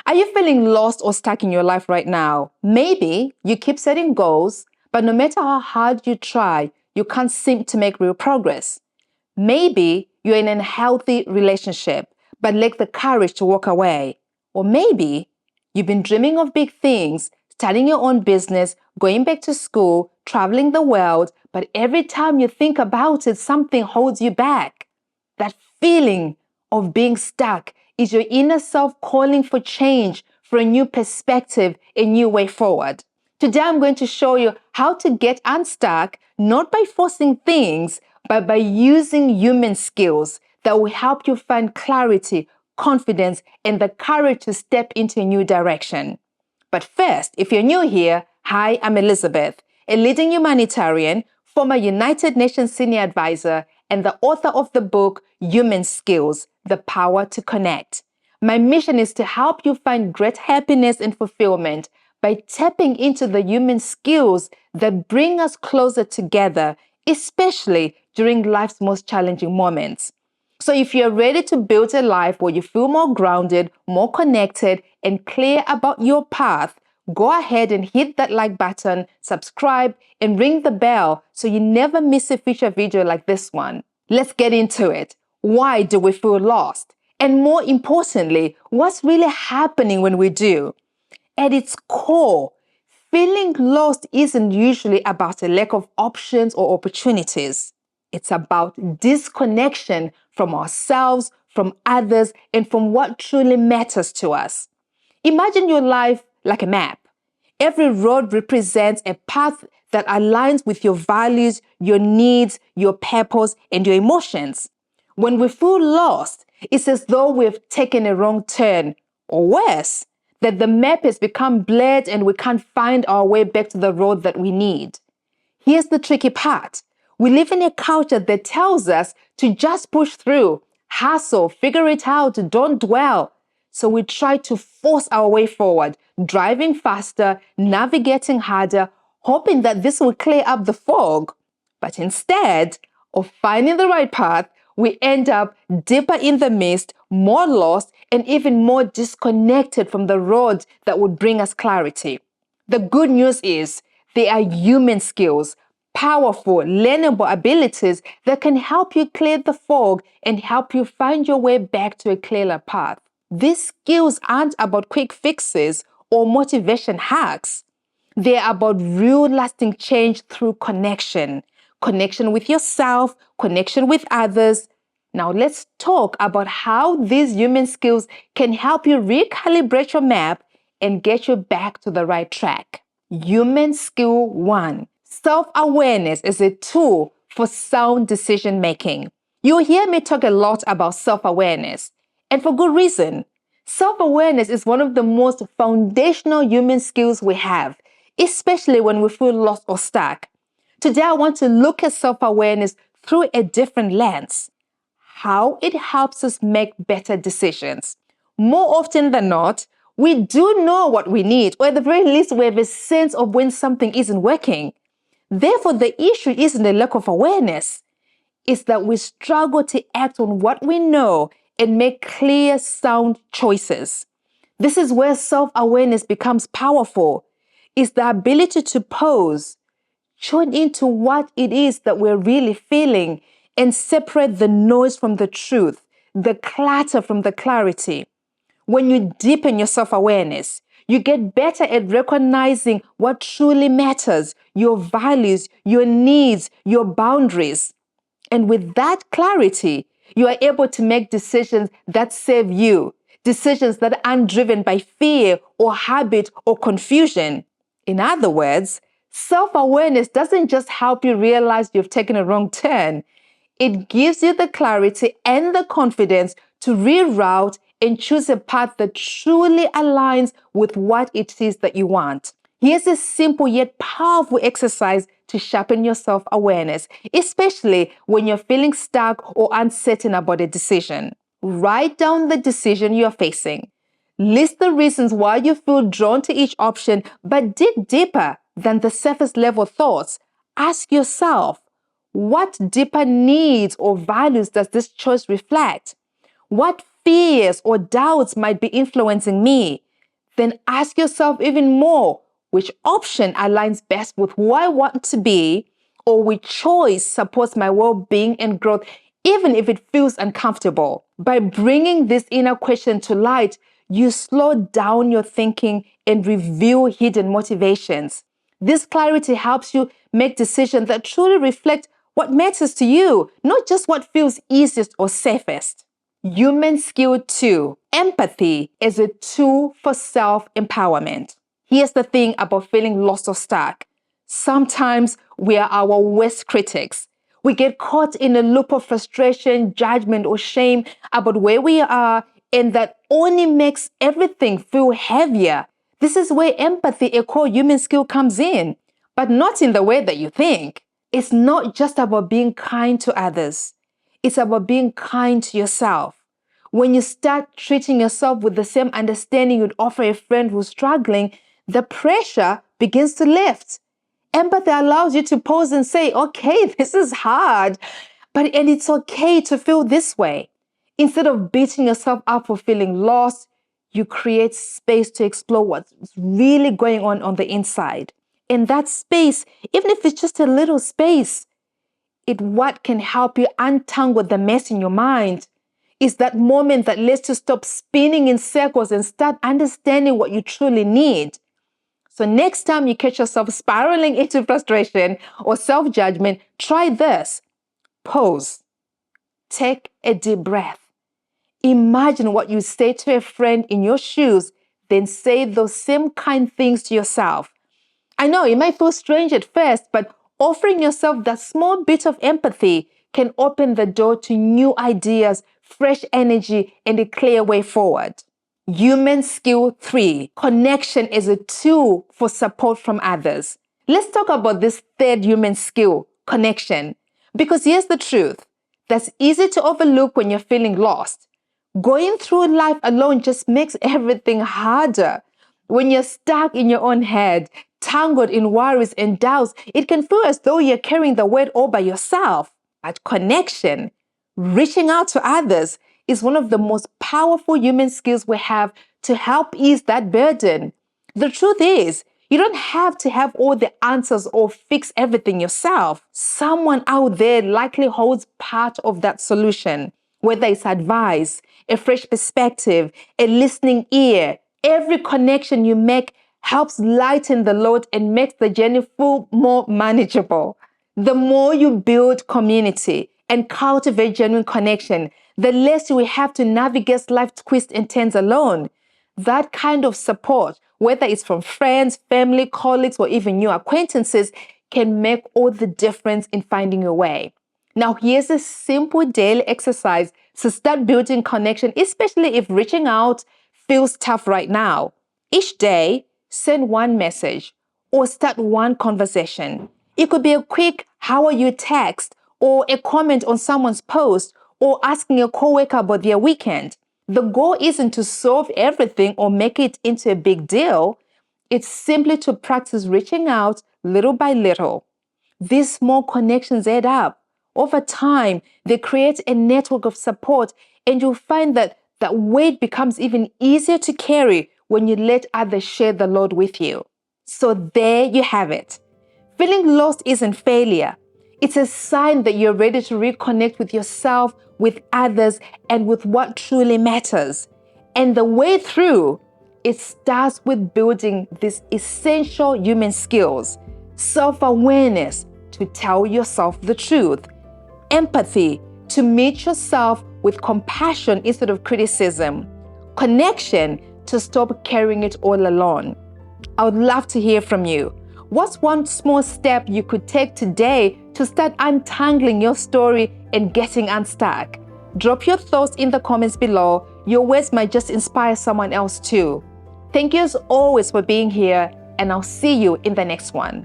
Are you feeling lost or stuck in your life right now? Maybe you keep setting goals, but no matter how hard you try, you can't seem to make real progress. Maybe you're in a healthy relationship, but lack the courage to walk away. Or maybe you've been dreaming of big things, starting your own business, going back to school, traveling the world, but every time you think about it, something holds you back. That feeling of being stuck is your inner self calling for change, for a new perspective, a new way forward. Today, I'm going to show you how to get unstuck, not by forcing things, but by using human skills that will help you find clarity, confidence, and the courage to step into a new direction. But first, if you're new here, hi, I'm Elizabeth, a leading humanitarian, former United Nations Senior Advisor, and the author of the book, Human Skills, The Power to Connect. My mission is to help you find great happiness and fulfillment by tapping into the human skills that bring us closer together, especially during life's most challenging moments. So if you're ready to build a life where you feel more grounded, more connected, and clear about your path, go ahead and hit that like button, subscribe, and ring the bell so you never miss a future video like this one. Let's get into it. Why do we feel lost? And more importantly, what's really happening when we do? At its core, feeling lost isn't usually about a lack of options or opportunities. It's about disconnection from ourselves, from others, and from what truly matters to us. Imagine your life like a map. Every road represents a path that aligns with your values, your needs, your purpose, and your emotions. When we feel lost, it's as though we've taken a wrong turn, or worse, that the map has become blurred and we can't find our way back to the road that we need. Here's the tricky part. We live in a culture that tells us to just push through, hustle, figure it out, don't dwell. So we try to force our way forward, driving faster, navigating harder, hoping that this will clear up the fog. But instead of finding the right path, we end up deeper in the mist, more lost, and even more disconnected from the road that would bring us clarity. The good news is they are human skills, powerful, learnable abilities that can help you clear the fog and help you find your way back to a clearer path. These skills aren't about quick fixes or motivation hacks. They are about real lasting change through connection. Connection with yourself, connection with others. Now let's talk about how these human skills can help you recalibrate your map and get you back to the right track. Human skill 1. Self-awareness is a tool for sound decision making. You'll hear me talk a lot about self-awareness, and for good reason. Self-awareness is one of the most foundational human skills we have, especially when we feel lost or stuck. Today, I want to look at self-awareness through a different lens. How it helps us make better decisions. More often than not, we do know what we need, or at the very least, we have a sense of when something isn't working. Therefore, the issue isn't a lack of awareness. It's that we struggle to act on what we know and make clear, sound choices. This is where self-awareness becomes powerful. It's the ability to pause, tune into what it is that we're really feeling, and separate the noise from the truth, the clutter from the clarity. When you deepen your self-awareness, you get better at recognizing what truly matters, your values, your needs, your boundaries. And with that clarity, you are able to make decisions that serve you, decisions that aren't driven by fear or habit or confusion. In other words, self-awareness doesn't just help you realize you've taken a wrong turn. It gives you the clarity and the confidence to reroute and choose a path that truly aligns with what it is that you want. Here's a simple yet powerful exercise to sharpen your self-awareness, especially when you're feeling stuck or uncertain about a decision. Write down the decision you're facing. List the reasons why you feel drawn to each option, but dig deeper than the surface level thoughts. Ask yourself, what deeper needs or values does this choice reflect? What fears or doubts might be influencing me? then ask yourself even more, which option aligns best with who I want to be, or which choice supports my well-being and growth, even if it feels uncomfortable. By bringing this inner question to light, you slow down your thinking and reveal hidden motivations. This clarity helps you make decisions that truly reflect what matters to you, not just what feels easiest or safest. Human skill 2, empathy is a tool for self-empowerment. Here's the thing about feeling lost or stuck. Sometimes we are our worst critics. We get caught in a loop of frustration, judgment, or shame about where we are, and that only makes everything feel heavier. This is where empathy, a core human skill, comes in, but not in the way that you think. It's not just about being kind to others. It's about being kind to yourself. When you start treating yourself with the same understanding you'd offer a friend who's struggling, the pressure begins to lift. Empathy allows you to pause and say, okay, this is hard, and it's okay to feel this way. Instead of beating yourself up for feeling lost, you create space to explore what's really going on the inside. And that space, even if it's just a little space, what can help you untangle the mess in your mind. Is that moment that lets you stop spinning in circles and start understanding what you truly need. So next time you catch yourself spiraling into frustration or self-judgment, try this. Pause. Take a deep breath. Imagine what you say to a friend in your shoes, then say those same kind things to yourself. I know it might feel strange at first, but offering yourself that small bit of empathy can open the door to new ideas, fresh energy, and a clear way forward. Human skill 3, connection is a tool for support from others. Let's talk about this third human skill, connection. Because here's the truth, that's easy to overlook when you're feeling lost. Going through life alone just makes everything harder. When you're stuck in your own head, tangled in worries and doubts, it can feel as though you're carrying the weight all by yourself. But connection, reaching out to others, is one of the most powerful human skills we have to help ease that burden. The truth is, you don't have to have all the answers or fix everything yourself. Someone out there likely holds part of that solution, whether it's advice, a fresh perspective, a listening ear. Every connection you make helps lighten the load and makes the journey feel more manageable. The more you build community and cultivate genuine connection, the less you will have to navigate life's twists and turns alone. That kind of support, whether it's from friends, family, colleagues, or even new acquaintances, can make all the difference in finding your way. Now, here's a simple daily exercise to start building connection, especially if reaching out feels tough right now. Each day, send one message or start one conversation. It could be a quick "how are you" text, or a comment on someone's post, or asking a coworker about their weekend. The goal isn't to solve everything or make it into a big deal. It's simply to practice reaching out little by little. These small connections add up. Over time, they create a network of support, and you'll find that weight becomes even easier to carry when you let others share the load with you. So there you have it. Feeling lost isn't failure. It's a sign that you're ready to reconnect with yourself, with others, and with what truly matters. And the way through, it starts with building these essential human skills: self-awareness, to tell yourself the truth; empathy, to meet yourself with compassion instead of criticism; connection, to stop carrying it all alone. I would love to hear from you. What's one small step you could take today to start untangling your story and getting unstuck? Drop your thoughts in the comments below. Your words might just inspire someone else too. Thank you as always for being here, and I'll see you in the next one.